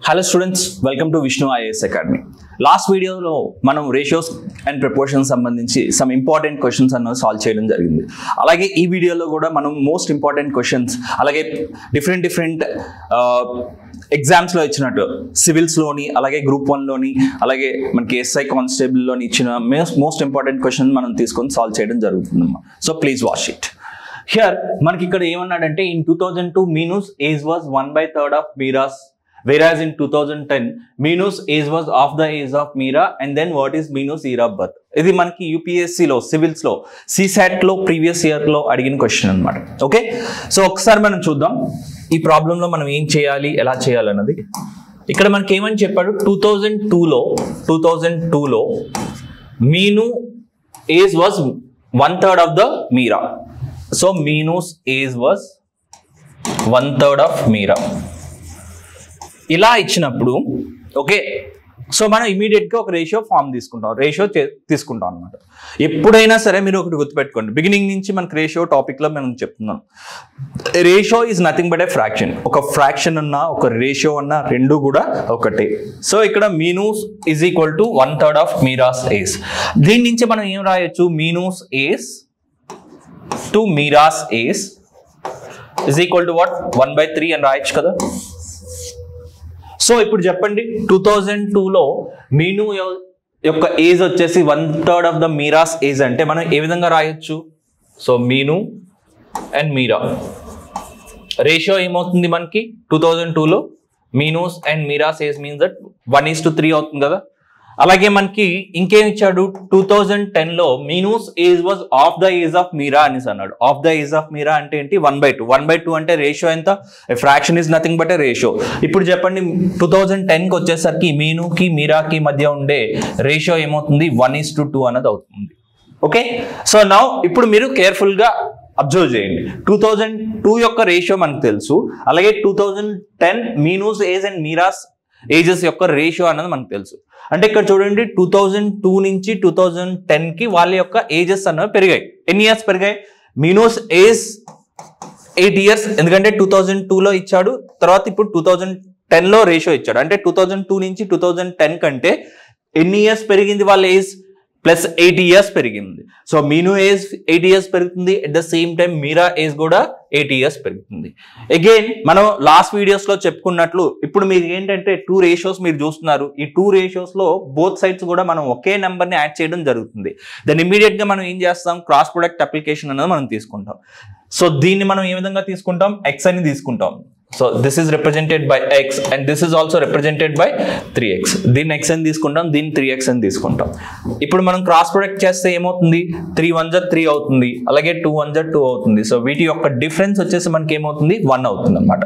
Hello students, welcome to Vishnu IAS Academy. Last video lo manam ratios and proportions sambandhinchi some important questions anna solve cheyadam jarigindi. Alage ee video lo kuda manam most important questions alage different exams lo icchinattu civils loni alage group 1 loni alage manaki SI constable loni ichina most important questions manam teeskoni solve cheyadam jarugundamma. So please watch it. Here manaki ikkada em annadante in 2002 Minu's age was 1/3 of Mira's, whereas in 2010 Minu's age was half the age of Mira, and then what is Minu's year of birth? ఇది మనకి UPSC లో civils లో CSAT లో previous year లో అడిగిన question అన్నమాట. Okay, so ఒకసారి మనం చూద్దాం ఈ ప్రాబ్లం లో మనం ఏం చేయాలి, ఎలా చేయాలి అన్నది. ఇక్కడ మనకి ఏమని చెప్పాడు, 2002 లో Meenu age was 1/3 of the Meera. So Meenu's age was 1/3 of Meera ఇలా ఇచ్చినప్పుడు ఓకే, సో మనం ఇమీడియట్ గా ఒక రేషియో ఫామ్ తీసుకుంటాం అనమాట. ఎప్పుడైనా సరే మీరు ఒకటి గుర్తుపెట్టుకోండి, బిగినింగ్ నుంచి మనకి రేషియో టాపిక్ లో మనం చెప్తున్నాం, ratio is nothing but a fraction. ఒక ఫ్రాక్షన్ అన్నా ఒక రేషియో అన్నా రెండు కూడా ఒకటే. సో ఇక్కడ Meenu's is equal to 1/3 of Meera's age. దీని నుంచి మనం ఏం రాయొచ్చు, Meenu's age to Meera's age is equal to what, 1/3 అని రాయొచ్చు కదా. సో ఇప్పుడు చెప్పండి, 2002 లో మీను యొక్క ఏజ్ వచ్చేసి 1/3 ఆఫ్ ద మీరాస్ ఏజ్ అంటే మనం ఏ విధంగా రాయొచ్చు. సో మీను అండ్ మీరా రేషియో ఏమవుతుంది మనకి, 2002 లో Meenu's and Meera's age means that 1:3 అవుతుంది కదా. అలాగే మనకి ఇంకేం ఇచ్చాడు, 2010 లో Meenu's age was of the age of Meera అనేసి అన్నాడు. Of the age of Meera అంటే ఏంటి, 1/2 అంటే రేషియో ఎంత, fraction is nothing but a ratio. ఇప్పుడు చెప్పండి 2010కి వచ్చేసరికి మీనుకి మీరాకి మధ్య ఉండే రేషియో ఏమవుతుంది, 1:2 అన్నది అవుతుంది. ఓకే, సో నౌ ఇప్పుడు మీరు కేర్ఫుల్ గా అబ్జర్వ్ చేయండి. 2002 యొక్క రేషియో మనకు తెలుసు, అలాగే 2010 మీనూస్ ఏజ్ అండ్ మీరాస్ ఏజెస్ యొక్క రేషియో అన్నది మనకు తెలుసు. అంటే ఇక్కడ చూడండి 2002 నుంచి 2010కి వాళ్ళ యొక్క ఏజెస్ అన్నవి పెరిగాయి. ఎన్ని ఇయర్స్ పెరిగాయి, మీనూస్ ఏజ్ 8 years, ఎందుకంటే 2002లో ఇచ్చాడు, తర్వాత ఇప్పుడు 2010లో రేషియో ఇచ్చాడు. అంటే 2002 నుంచి 2010 కంటే ఎన్ని ఇయర్స్ పెరిగింది వాళ్ళ ఏజ్, ప్లస్ 8 years పెరిగింది. సో మీను ఏజ్ 8 years పెరుగుతుంది, at the same time Meera age కూడా 8 years పెరుగుతుంది. అగైన్ మనం లాస్ట్ వీడియోస్ లో చెప్పుకున్నట్లు ఇప్పుడు మీరు ఏంటంటే 2 రేషియోస్ మీరు చూస్తున్నారు. ఈ 2 రేషియోస్ లో బోత్ సైడ్స్ కూడా మనం ఒకే నెంబర్ ని యాడ్ చేయడం జరుగుతుంది. దాన్ని ఇమీడియట్ గా మనం ఏం చేస్తాం, క్రాస్ ప్రొడక్ట్ అప్లికేషన్ అనేది మనం తీసుకుంటాం. సో దీన్ని మనం ఏ విధంగా తీసుకుంటాం, ఎక్స్ అని తీసుకుంటాం. So this is represented by X and this is also represented by 3x. దీన్ని ఎక్స్ అని తీసుకుంటాం, దీన్ని 3x అని తీసుకుంటాం. ఇప్పుడు మనం క్రాస్ ప్రొడక్ట్ చేస్తే ఏమవుతుంది, 3 1s 3 అవుతుంది, అలాగే 2 1s 2 అవుతుంది. సో వీటి యొక్క డిఫరెన్స్ వచ్చేసి మనకి ఏమవుతుంది, 1 అవుతుంది అనమాట.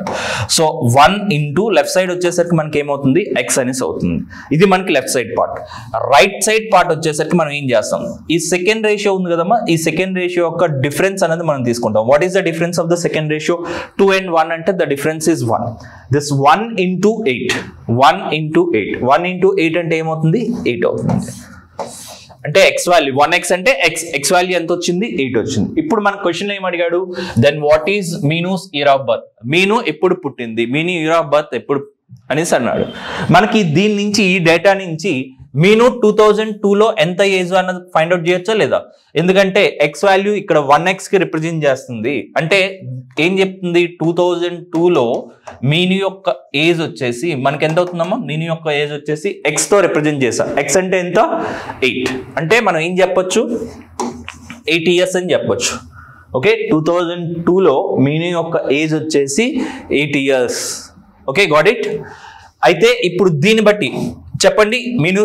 సో 1 ఇంటూ లెఫ్ట్ సైడ్ వచ్చేసరికి మనకి ఏమవుతుంది, ఎక్స్ అనేసి అవుతుంది. ఇది మనకి left side part. Right side part వచ్చేసరికి మనం ఏం చేస్తాం, ఈ సెకండ్ రేషియో ఉంది కదమ్మా, ఈ సెకండ్ రేషియో యొక్క డిఫరెన్స్ అనేది మనం తీసుకుంటాం. What is the difference of the second ratio, 2 and 1 అంటే the difference is 1. This 1 into 8 అంటే ఏమవుతుంది, 8 అవుతుంది. అంటే ఎక్స్ వాల్యూ 1x అంటే ఎక్స్ వాల్యూ ఎంత వచ్చింది, 8 వచ్చింది. ఇప్పుడు మన క్వశ్చన్ ఏం అడిగాడు, then what is Meenu's year of birth, Meenu ఎప్పుడు పుట్టింది, మీను ఇయర్ ఆఫ్ బర్త్ ఎప్పుడు అనేసి అన్నాడు. మనకి దీని నుంచి ఈ డేటా నుంచి మీను 2002లో ఎంత ఏజ్ అన్నది ఫైండ్ అవుట్ చేయొచ్చా లేదా, ఎందుకంటే ఎక్స్ వాల్యూ ఇక్కడ 1x కి రిప్రజెంట్ చేస్తుంది. అంటే ఏం చెప్తుంది, 2002లో మీను యొక్క ఏజ్ వచ్చేసి మనకి ఎంత అవుతుందమ్మా, మీను యొక్క ఏజ్ వచ్చేసి ఎక్స్ తో రిప్రజెంట్ చేసా. ఎక్స్ అంటే ఎంత, 8. అంటే మనం ఏం చెప్పొచ్చు, 8 years అని చెప్పొచ్చు. ఓకే, 2002లో మీను యొక్క ఏజ్ వచ్చేసి 8 years. Okay, got it. అయితే ఇప్పుడు దీన్ని బట్టి చెప్పండి, మీను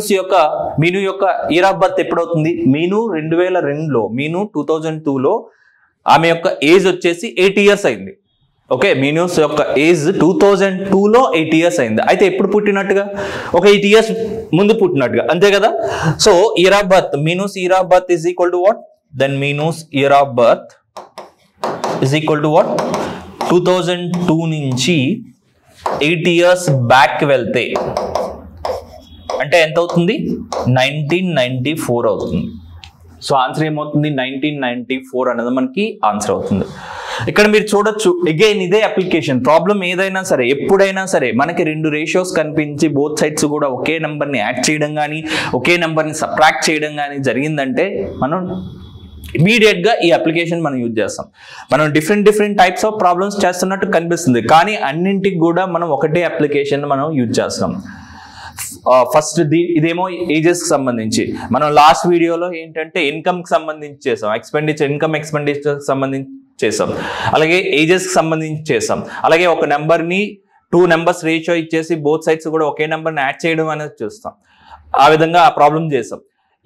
యొక్క ఇయర్ ఆఫ్ బర్త్ ఎప్పుడవుతుంది, మీను 2002లో, మీను 2002లో ఆమె యొక్క ఏజ్ వచ్చేసి 8 years అయింది. ఓకే, మీనూస్ యొక్క ఏజ్ 2002లో 8 years అయింది. అయితే ఎప్పుడు పుట్టినట్టుగా, ఒక 8 years ముందు పుట్టినట్టుగా, అంతే కదా. So year of birth, minus year of birth is equal to what, then minus year of birth is equal to what, 2002 నుంచి 8 years బ్యాక్ వెళ్తే అంటే ఎంత అవుతుంది, 1994 అవుతుంది. సో ఆన్సర్ ఏమవుతుంది, 1994 అనేది మనకి ఆన్సర్ అవుతుంది. ఇక్కడ మీరు చూడొచ్చు అగైన్ ఇదే అప్లికేషన్. ప్రాబ్లం ఏదైనా సరే ఎప్పుడైనా సరే మనకి రెండు రేషియోస్ కనిపించి బోత్ సైడ్స్ కూడా ఒకే నెంబర్ని యాడ్ చేయడం కానీ ఒకే నెంబర్ని సబ్ట్రాక్ట్ చేయడం కానీ జరిగిందంటే మనం ఇమీడియట్ గా ఈ అప్లికేషన్ మనం యూజ్ చేస్తాం. మనం డిఫరెంట్ టైప్స్ ఆఫ్ ప్రాబ్లమ్స్ చేస్తున్నట్టు కనిపిస్తుంది, కానీ అన్నింటికి కూడా మనం ఒకటే అప్లికేషన్ మనం యూజ్ చేస్తాం. ఫస్ట్ ఇదేమో ఏజెస్ కి సంబంధించి మనం లాస్ట్ వీడియోలో ఏంటంటే ఇన్కమ్ కి సంబంధించి చేసాం, ఇన్కమ్ ఎక్స్పెండిచర్ సంబంధించి చేసాం, అలాగే ఏజెస్ కి సంబంధించి చేసాం, అలాగే ఒక నెంబర్ ని 2 నెంబర్స్ రేషియో ఇచ్చేసి బోత్ సైడ్స్ కూడా ఒకే నెంబర్ని యాడ్ చేయడం అనేది చూస్తాం. ఆ విధంగా ఆ ప్రాబ్లం చేసాం.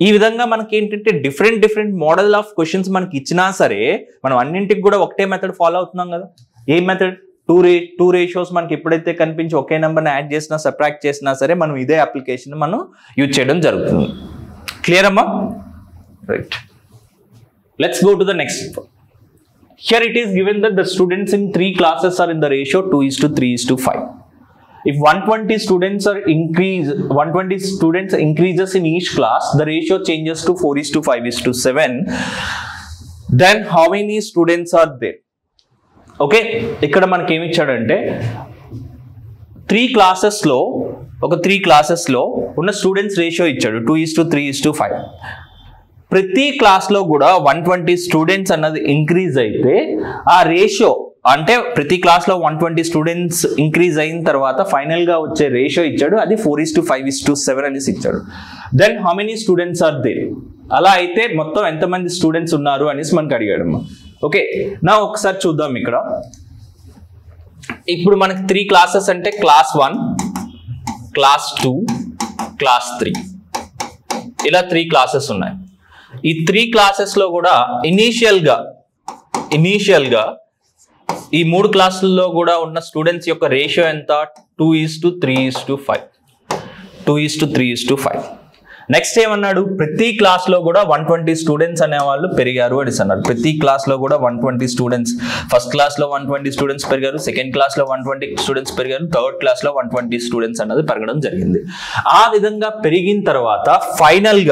ఈ విధంగా మనకి ఏంటంటే డిఫరెంట్ మోడల్ ఆఫ్ క్వశ్చన్స్ మనకి ఇచ్చినా సరే మనం అన్నింటికి కూడా ఒకటే మెథడ్ ఫాలో అవుతున్నాం కదా. ఏ మెథడ్? టూ రేషియోస్ మనకి ఎప్పుడైతే కనిపించి ఒకే నెంబర్ని యాడ్ చేసినా సబ్ట్రాక్ట్ చేసినా సరే మనం ఇదే అప్లికేషన్ మనం యూజ్ చేయడం జరుగుతుంది. క్లియర్ అమ్మా? Right, let's go to the next. Here it is given that the students in 3 classes are in the ratio 2:3:5. If 120 students increases in each class, the ratio changes to 4:5:7. Then how many students are there? Okay, ఇక్కడ మనకి ఏమి ఇచ్చాడంటే 3 క్లాసెస్లో ఉన్న students ratio ఇచ్చాడు 2:3:5. ప్రతి క్లాస్లో కూడా 120 స్టూడెంట్స్ అన్నది ఇంక్రీజ్ అయితే ఆ రేషియో అంటే ప్రతి క్లాస్లో 120 స్టూడెంట్స్ ఇంక్రీజ్ అయిన తర్వాత ఫైనల్గా వచ్చే రేషియో ఇచ్చాడు, అది 4:5:7 అనేసి ఇచ్చాడు. Then how many students are there? అలా అయితే మొత్తం ఎంతమంది స్టూడెంట్స్ ఉన్నారు అనేసి మనకు అడిగాడు. ఓకే, నా ఒకసారి చూద్దాం. ఇక్కడ ఇప్పుడు మనకి 3 క్లాసెస్ అంటే క్లాస్ 1, క్లాస్ 2, క్లాస్ 3 ఇలా 3 క్లాసెస్ ఉన్నాయి. ఈ 3 క్లాసెస్లో కూడా ఇనీషియల్ గా ఈ 3 క్లాసుల్లో కూడా ఉన్న స్టూడెంట్స్ యొక్క రేషియో ఎంత? 2:3:5. 2:3:5. నెక్స్ట్ ఏమన్నాడు? ప్రతి క్లాస్ లో కూడా 120 స్టూడెంట్స్ అనేవాళ్ళు పెరిగారు అని అన్నారు. ప్రతి క్లాస్ లో కూడా 120 స్టూడెంట్స్, ఫస్ట్ క్లాస్ లో 120 స్టూడెంట్స్ పెరిగారు, సెకండ్ క్లాస్ లో 120 స్టూడెంట్స్ పెరిగారు, థర్డ్ క్లాస్ లో 120 స్టూడెంట్స్ అన్నది పెరగడం జరిగింది. ఆ విధంగా పెరిగిన తర్వాత ఫైనల్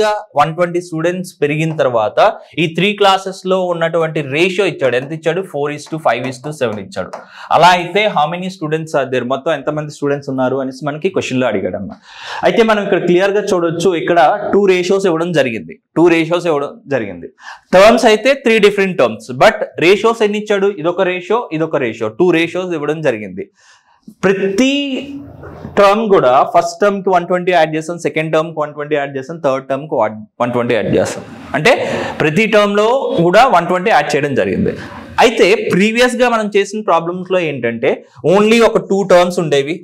గా 120 స్టూడెంట్స్ పెరిగిన తర్వాత ఈ 3 క్లాసెస్ లో ఉన్నటువంటి రేషియో ఇచ్చాడు. ఎంత ఇచ్చాడు? 4:5:7 ఇచ్చాడు. అలా అయితే how many students are there? మొత్తం ఎంతమంది స్టూడెంట్స్ ఉన్నారు అనేసి మనకి క్వశ్చన్ లో అడిగాడు అన్న. అయితే మనం ఇక్కడ క్లియర్ గా చూడొచ్చు, ఇక్కడ 2 రేషియోస్ ఇవ్వడం జరిగింది. టర్మ్స్ అయితే 3 డిఫరెంట్ టర్మ్స్, బట్ రేషియోస్ ఎన్ని ఇచ్చాడు? ఇదొక రేషియో, 2 రేషియోస్ ఇవ్వడం జరిగింది. ప్రతి టర్మ్ కూడా ఫస్ట్ టర్మ్ కి 120 యాడ్ చేస్తాం, సెకండ్ టర్మ్ కి 120 యాడ్ చేస్తాం, థర్డ్ టర్మ్ కి 120 యాడ్ చేస్తాం. అంటే ప్రతి టర్మ్ లో కూడా 120 యాడ్ చేయడం జరిగింది. అయితే ప్రీవియస్ గా మనం చేసిన ప్రాబ్లమ్స్ లో ఏంటంటే ఓన్లీ ఒక 2 టర్మ్స్ ఉండేవి,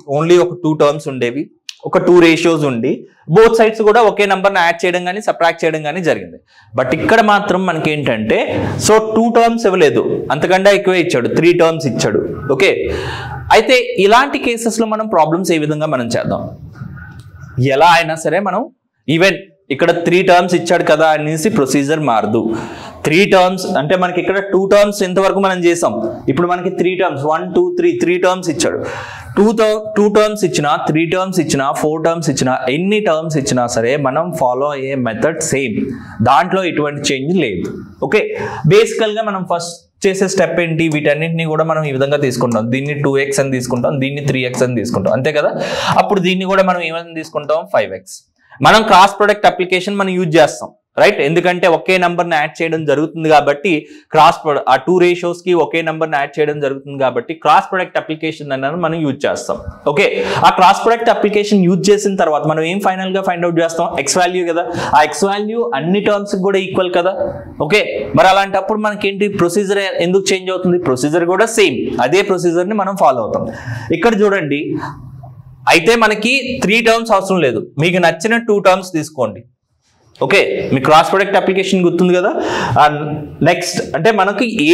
ఒక 2 రేషియోస్ ఉండి బోత్ సైడ్స్ కూడా ఒకే నెంబర్ని యాడ్ చేయడం కానీ సబ్ట్రాక్ట్ చేయడం కానీ జరిగింది. బట్ ఇక్కడ మాత్రం మనకి ఏంటంటే 2 టర్మ్స్ ఇవ్వలేదు, అంతకంటే ఎక్కువే ఇచ్చాడు, 3 టర్మ్స్ ఇచ్చాడు. ఓకే, అయితే ఇలాంటి కేసెస్లో మనం ప్రాబ్లమ్స్ ఏ విధంగా మనం చేద్దాం? ఎలా అయినా సరే మనం ఈవెన్ ఇక్కడ 3 టర్మ్స్ ఇచ్చాడు కదా అనేసి ప్రొసీజర్ మారదు. 3 టర్మ్స్ అంటే మనకి ఇక్కడ 2 టర్మ్స్ ఎంతవరకు మనం చేసాం, ఇప్పుడు మనకి 3 టర్మ్స్ 1 2 3 టర్మ్స్ ఇచ్చాడు. 2 టర్మ్స్ ఇచ్చినా, 3 టర్మ్స్ ఇచ్చినా, 4 టర్మ్స్ ఇచ్చినా, ఎన్ని టర్మ్స్ ఇచ్చినా సరే మనం ఫాలో అయ్యే మెథడ్ సేమ్, దాంట్లో ఎటువంటి చేంజ్ లేదు. ఓకే, బేసికల్ గా మనం ఫస్ట్ చేసే స్టెప్ ఏంటి? వీటన్నింటినీ కూడా మనం ఈ విధంగా తీసుకుంటాం. దీన్ని 2x అని తీసుకుంటాం, దీన్ని 3x అని తీసుకుంటాం, అంతే కదా. అప్పుడు దీన్ని కూడా మనం ఏమని తీసుకుంటాం? 5x. మనం క్రాస్ ప్రొడక్ట్ అప్లికేషన్ మనం యూజ్ చేస్తాం, రైట్? ఎందుకంటే ఒకే నెంబర్ని యాడ్ చేయడం జరుగుతుంది కాబట్టి ఆ 2 రేషియోస్ కి ఒకే నెంబర్ని యాడ్ చేయడం జరుగుతుంది కాబట్టి క్రాస్ ప్రొడక్ట్ అప్లికేషన్ అనేది మనం యూజ్ చేస్తాం. ఓకే, ఆ క్రాస్ ప్రొడక్ట్ అప్లికేషన్ యూజ్ చేసిన తర్వాత మనం ఏం ఫైనల్ గా ఫైండ్ అవుట్ చేస్తాం? ఎక్స్ వాల్యూ కదా. ఆ ఎక్స్ వాల్యూ అన్ని టర్మ్స్ కూడా ఈక్వల్ కదా. ఓకే, మరి అలాంటప్పుడు మనకేంటి ప్రొసీజర్ ఎందుకు చేంజ్ అవుతుంది? ప్రొసీజర్ కూడా సేమ్, అదే ప్రొసీజర్ ని మనం ఫాలో అవుతాం. ఇక్కడ చూడండి, అయితే మనకి 3 టర్మ్స్ అవసరం లేదు, మీకు నచ్చిన 2 టర్మ్స్ తీసుకోండి. ఓకే, మీ క్రాస్ ప్రొడక్ట్ అప్లికేషన్ గుర్తుంది కదా. నెక్స్ట్ అంటే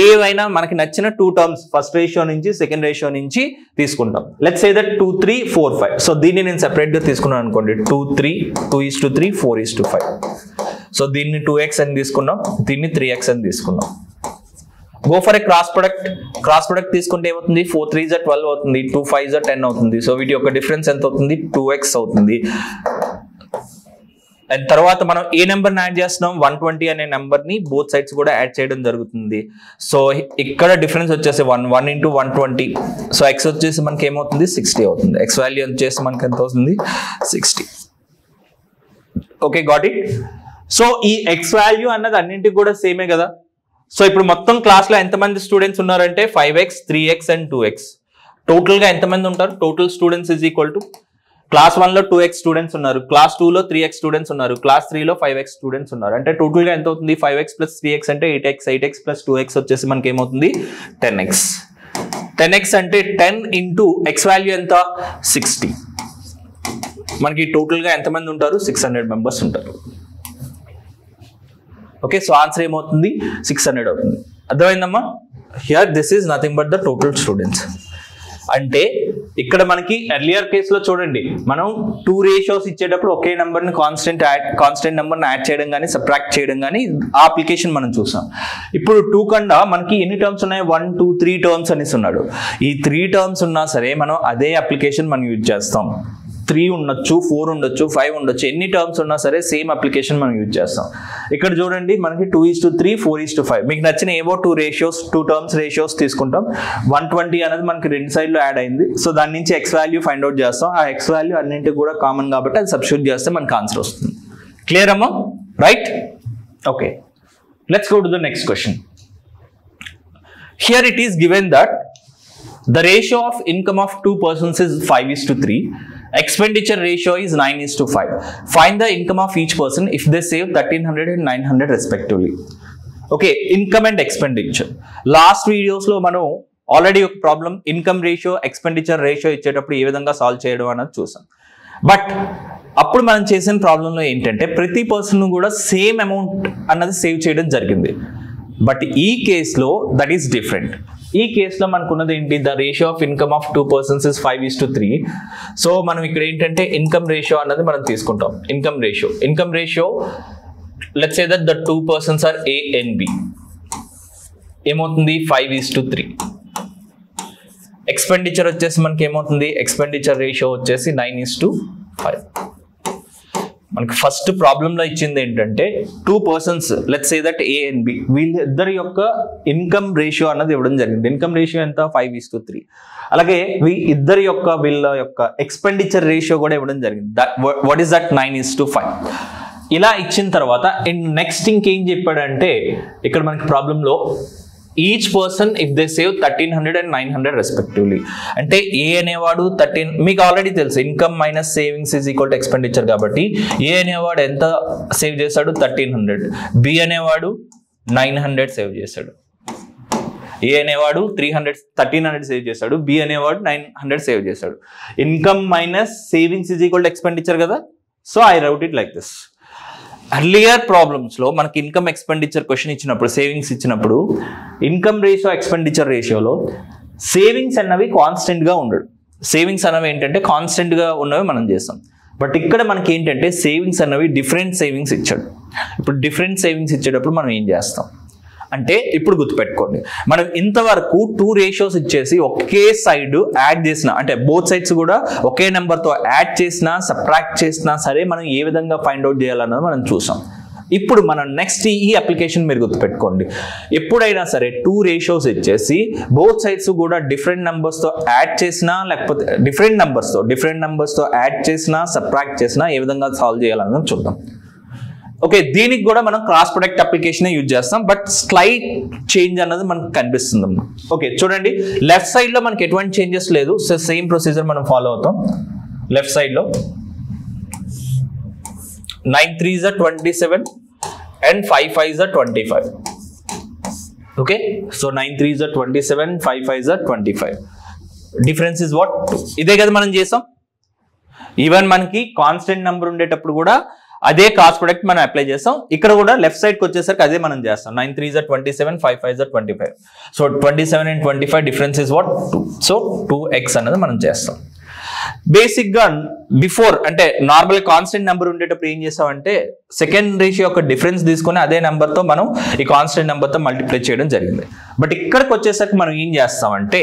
ఏవైనా మనకి నచ్చిన 2 టర్మ్స్ ఫస్ట్ రేషియో నుంచి సెకండ్ రేషియో నుంచి తీసుకుంటాం. Let's say that 2 3 4 5. సో దీన్ని నేను సెపరేట్ గా తీసుకున్నాను అనుకోండి, 2 3 2:3 4:5. సో దీన్ని 2x అని తీసుకున్నాం, దీన్ని 3x అని తీసుకున్నాం. Go for a cross product తీసుకుంటే ఏమవుతుంది? 4 3s 12 అవుతుంది, 2 5s 10 అవుతుంది. సో వీటి యొక్క డిఫరెన్స్ ఎంత అవుతుంది? 2x అవుతుంది. అండ్ తర్వాత మనం ఏ నెంబర్ని యాడ్ చేస్తున్నాం 120 అనే నెంబర్ని బోత్ సైడ్స్ కూడా యాడ్ చేయడం జరుగుతుంది. సో ఇక్కడ డిఫరెన్స్ వచ్చేసి 1 into 120. సో ఎక్స్ వచ్చేసి మనకి ఏమవుతుంది 60 అవుతుంది. ఎక్స్ వాల్యూ వచ్చేసి మనకి ఎంత అవుతుంది 60. Okay, got it. సో ఈ ఎక్స్ వాల్యూ అన్నది అన్నింటికి కూడా సేమే కదా. సో ఇప్పుడు మొత్తం క్లాస్లో ఎంతమంది స్టూడెంట్స్ ఉన్నారంటే 5x 3x అండ్ 2x. టోటల్గా ఎంతమంది ఉంటారు? Total students is equal to class 1లో 2x స్టూడెంట్స్ ఉన్నారు, క్లాస్ 2లో 3x స్టూడెంట్స్ ఉన్నారు, క్లాస్ 3లో 5x స్టూడెంట్స్ ఉన్నారు. అంటే టోటల్గా ఎంత అవుతుంది 5x + 3x అంటే 8x, 8x + 2x వచ్చేసి మనకి ఏమవుతుంది 10x. 10x అంటే 10 into x వాల్యూ ఎంత 60. మనకి టోటల్గా ఎంతమంది ఉంటారు 600 మెంబర్స్ ఉంటారు. ఓకే, సో ఆన్సర్ ఏమవుతుంది 600 అవుతుంది. అర్థమైందమ్మా? Here this is nothing but the total students. అంటే ఇక్కడ మనకి ఎర్లియర్ కేసులో చూడండి, మనం 2 రేషియోస్ ఇచ్చేటప్పుడు ఒకే నెంబర్ని కాన్స్టెంట్ నెంబర్ని యాడ్ చేయడం కానీ సబ్ట్రాక్ట్ చేయడం కానీ ఆ అప్లికేషన్ మనం చూసాం. ఇప్పుడు 2 కన్నా మనకి ఎన్ని టర్మ్స్ ఉన్నాయి 1 2 3 టర్మ్స్ అనేసి ఉన్నాడు. ఈ 3 టర్మ్స్ ఉన్నా సరే మనం అదే అప్లికేషన్ మనం యూజ్ చేస్తాం. 3 ఉండొచ్చు, 4 ఉండొచ్చు, 5 ఉండొచ్చు, ఎన్ని టర్మ్స్ ఉన్నా సరే సేమ్ అప్లికేషన్ మనం యూజ్ చేస్తాం. ఇక్కడ చూడండి మనకి 2:3 4:5 మీకు నచ్చిన ఏవో 2 టర్మ్స్ రేషియోస్ తీసుకుంటాం. 120 అనేది మనకి 2 సైడ్లో యాడ్ అయింది. సో దాని నుంచి ఎక్స్ వాల్యూ ఫైండ్ అవుట్ చేస్తాం. ఆ ఎక్స్ వాల్యూ అన్నింటికి కూడా కామన్ కాబట్టి అది సబ్స్టిట్యూట్ చేస్తే మనకి ఆన్సర్ వస్తుంది. క్లియర్ అమ్మా? Right. Okay, let's go to the next question. Here it is given that the ratio of income of 2 persons is 5:3. Expenditure ratio is 9:5. Find the income of each person if they save 1300 and 900 respectively. Okay, income and expenditure. Last videos lo manu already ఒక problem income ratio expenditure ratio ఇచ్చేటప్పుడు ఏ విధంగా solve చేయడం అనేది చూసాం. But అప్పుడు మనం చేసిన ప్రాబ్లంలో ఏంటంటే ప్రతి పర్సన్ కూడా సేమ్ అమౌంట్ అన్నది సేవ్ చేయడం జరిగింది. బట్ ఈ కేసులో దట్ ఈస్ డిఫరెంట్. ఈ కేసులో మనకున్నది ఏంటి? The ratio of income of 2 persons is 5:3. So మనం ఇక్కడ ఏంటంటే ఇన్కమ్ రేషియో అన్నది మనం తీసుకుంటాం. Income ratio let's say that the 2 persons are A and B. ఏమవుతుంది 5:3. ఎక్స్పెండిచర్ వచ్చేసి మనకి ఏమవుతుంది? ఎక్స్పెండిచర్ రేషియో వచ్చేసి 9:5. మనకి ఫస్ట్ ప్రాబ్లంలో ఇచ్చింది ఏంటంటే 2 persons let's say that A and B వీళ్ళిద్దరి యొక్క ఇన్కమ్ రేషియో అన్నది ఇవ్వడం జరిగింది. ఇన్కమ్ రేషియో ఎంత 5:3. అలాగే వీళ్ళ యొక్క ఎక్స్పెండిచర్ రేషియో కూడా ఇవ్వడం జరిగింది. What is that 9:5. ఇలా ఇచ్చిన తర్వాత నెక్స్ట్ ఇంకేం చెప్పాడంటే ఇక్కడ మనకి ప్రాబ్లంలో each person if they save 1300 and 900 respectively. అంటే ఏ అనేవాడు 13, మీకు ఆల్రెడీ తెలుసు income minus savings is equal to expenditure కాబట్టి ఏ అనేవాడు ఎంత సేవ్ చేశాడు 1300, బి అనేవాడు 900 సేవ్ చేశాడు. ఏ అనేవాడు 1300 సేవ్ చేశాడు, బి అనేవాడు 900 సేవ్ చేశాడు. Income minus savings is equal to expenditure కదా. So I wrote it like this. Earlier problems లో మనకి ఇన్కమ్ ఎక్స్పెండిచర్ క్వశ్చన్ ఇచ్చినప్పుడు సేవింగ్స్ ఇచ్చినప్పుడు ఇన్కమ్ రేషియో ఎక్స్పెండిచర్ రేషియోలో సేవింగ్స్ అన్నవి కాన్స్టెంట్ గా ఉండడు. సేవింగ్స్ అన్నవి ఏంటంటే కాన్స్టెంట్ గా ఉన్నవి మనం చేస్తాం. బట్ ఇక్కడ మనకి ఏంటంటే సేవింగ్స్ అన్నవి డిఫరెంట్ సేవింగ్స్ ఇచ్చాడు. ఇప్పుడు డిఫరెంట్ సేవింగ్స్ ఇచ్చేటప్పుడు మనం ఏం చేస్తాం అంటే ఇప్పుడు గుర్తుపెట్టుకోండి, మనం ఇంతవరకు 2 రేషియోస్ ఇచ్చేసి ఒకే సైడ్ యాడ్ చేసిన అంటే బోత్ సైడ్స్ కూడా ఒకే నెంబర్తో యాడ్ చేసినా సబ్ట్రాక్ట్ చేసినా సరే మనం ఏ విధంగా ఫైండ్ అవుట్ చేయాలన్నది మనం చూసాం. ఇప్పుడు మనం నెక్స్ట్ ఈ అప్లికేషన్ మీరు గుర్తుపెట్టుకోండి, ఎప్పుడైనా సరే 2 రేషియోస్ ఇచ్చేసి బోత్ సైడ్స్ కూడా డిఫరెంట్ నెంబర్స్తో యాడ్ చేసినా లేకపోతే డిఫరెంట్ నెంబర్స్తో యాడ్ చేసినా సబ్ట్రాక్ట్ చేసినా ఏ విధంగా సాల్వ్ చేయాలన్నది చూద్దాం. ఓకే, దీనికి కూడా మనం క్రాస్ ప్రొడక్ట్ అప్లికేషన్ యూజ్ చేస్తాం. బట్ స్లైట్ చేంజ్ అన్నది మనకు కనిపిస్తుంది. ఓకే చూడండి, లెఫ్ట్ సైడ్ లో మనకి ఎటువంటి చేంజెస్ లేదు. సో సేమ్ ప్రొసీజర్ మనం ఫాలో అవుతాం. లెఫ్ట్ సైడ్ లో 9 3s are 27 and 5 5s are 25. Okay, so 9 3s are 27, 5 5s are 25. Difference is what? ఇదే కదా మనం చేసాం. ఈవెన్ మనకి కాన్స్టెంట్ నెంబర్ ఉండేటప్పుడు కూడా అదే క్రాస్ ప్రొడక్ట్ మనం అప్లై చేస్తాం. ఇక్కడ కూడా లెఫ్ట్ సైడ్కి వచ్చేసరికి అదే మనం చేస్తాం. 9 3s are 27, 5 5s are 25. So 27 and 25 difference is what 2. So 2x అనేది మనం చేస్తాం. బేసిక్ గా బిఫోర్ అంటే నార్మల్ కాన్స్టెంట్ నెంబర్ ఉండేటప్పుడు ఏం చేస్తామంటే సెకండ్ రేషియో యొక్క డిఫరెన్స్ తీసుకొని అదే నెంబర్ తో మనం ఈ కాన్స్టెంట్ నెంబర్ తో మల్టిప్లై చేయడం జరిగింది. బట్ ఇక్కడికి వచ్చేసరికి మనం ఏం చేస్తామంటే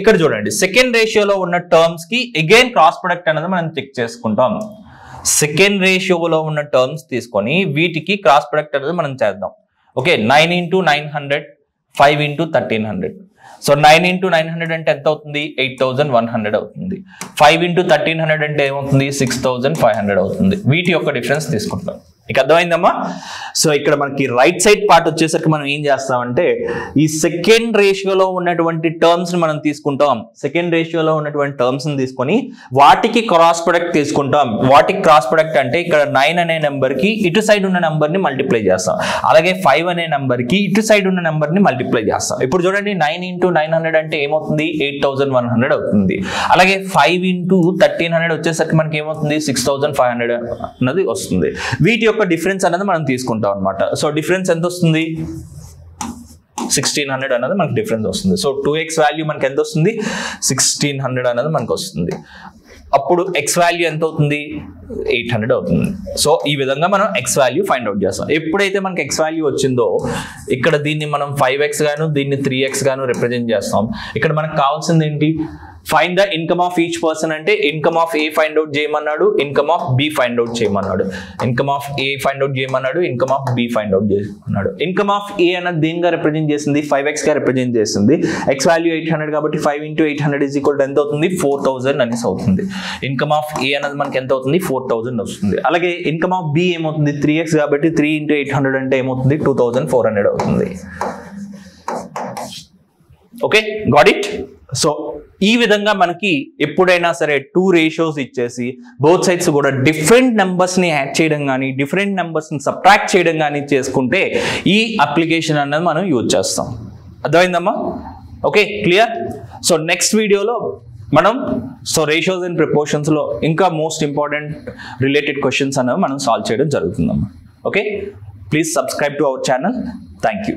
ఇక్కడ చూడండి, సెకండ్ రేషియోలో ఉన్న టర్మ్స్ కి అగైన్ క్రాస్ ప్రొడక్ట్ అనేది మనం చెక్ చేసుకుంటాం. సెకండ్ రేషియోలో ఉన్న టర్మ్స్ తీసుకొని వీటికి క్రాస్ ప్రొడక్ట్ అనేది మనం చేద్దాం. Okay, 9 into 900, 5 into 1300. So 9 into 900 అంటే ఎంత అవుతుంది? 8100 అవుతుంది. 5 into 1300 అంటే ఏమవుతుంది? 6500 అవుతుంది. వీటి యొక్క డిఫరెన్స్ తీసుకుంటాం. ఇక అర్థమైందమ్మా? సో ఇక్కడ మనకి రైట్ సైడ్ పార్ట్ వచ్చేసరికి మనం ఏం చేస్తామంటే ఈ సెకండ్ రేషియోలో ఉన్నటువంటి టర్మ్స్ ని మనం తీసుకుంటాం. సెకండ్ రేషియోలో ఉన్నటువంటి టర్మ్స్ ని తీసుకొని వాటికి క్రాస్ ప్రొడక్ట్ తీసుకుంటాం. వాటికి క్రాస్ ప్రొడక్ట్ అంటే ఇక్కడ 9 అనే నెంబర్ కి ఇటు సైడ్ ఉన్న నెంబర్ ని మల్టిప్లై చేస్తాం. అలాగే 5 అనే నెంబర్ కి ఇటు సైడ్ ఉన్న నెంబర్ ని మల్టిప్లై చేస్తాం. ఇప్పుడు చూడండి 9 into 900 అంటే ఏమవుతుంది? 8100 అవుతుంది. అలాగే 5 into 1300 వచ్చేసరికి మనకి ఏమవుతుంది? 6500 అన్నది వస్తుంది. వీటి యొక్క డిఫరెన్స్ అనేది మనం తీసుకుంటాం అన్నమాట. సో డిఫరెన్స్ ఎంత వస్తుంది? 1600 అనేది మనకి డిఫరెన్స్ వస్తుంది. సో 2x వాల్యూ మనకి ఎంత వస్తుంది? 1600 అనేది మనకు వస్తుంది. అప్పుడు x వాల్యూ ఎంత అవుతుంది? 800 అవుతుంది. సో ఈ విధంగా మనం x వాల్యూ ఫైండ్ అవుట్ చేస్తాం. ఎప్పుడైతే మనకి x వాల్యూ వచ్చిందో ఇక్కడ దీన్ని మనం 5x గాను దీన్ని 3x గాను రిప్రజెంట్ చేస్తాం. ఇక్కడ మనకు కావాల్సింది ఏంటి? Find the income of each person అంటే income of A find out చేయమన్నాడు, income of B find out చేయమన్నాడు. Income of A find out చేయమన్నాడు, income of B find out చేయమన్నాడు. ఇన్కమ్ ఆఫ్ ఏ అన్నది దేనిగా రిప్రజెంట్ చేసింది? 5x గా represent చేసింది. x వాల్యూ 800 కాబట్టి 5 into 800 ఈజ్ ఈక్వల్ టు ఎంత అవుతుంది? 4000 అనేసి అవుతుంది. ఇన్కమ్ ఆఫ్ ఏ అనేది మనకి ఎంత అవుతుంది? 4000 వస్తుంది. అలాగే ఇన్కమ్ ఆఫ్ బి ఏమవుతుంది? 3x కాబట్టి 3 into 800 అంటే ఏమవుతుంది? 2400 అవుతుంది. Okay, got it? సో ఈ విధంగా మనకి ఎప్పుడైనా సరే 2 రేషియోస్ ఇచ్చేసి బోత్ సైడ్స్ కూడా డిఫరెంట్ నెంబర్స్ ని యాడ్ చేయడం కానీ డిఫరెంట్ నెంబర్స్ ని సబ్ట్రాక్ట్ చేయడం కానీ చేసుకుంటే ఈ అప్లికేషన్ అన్నది మనం యూజ్ చేస్తాం. అర్థమైందమ్మా? Okay, clear? సో నెక్స్ట్ వీడియోలో మనం రేషియోస్ అండ్ ప్రపోర్షన్స్ లో ఇంకా మోస్ట్ ఇంపార్టెంట్ రిలేటెడ్ క్వశ్చన్స్ అనేవి మనం సాల్వ్ చేయడం జరుగుతుందమ్మా. Okay, please subscribe to our channel. Thank you.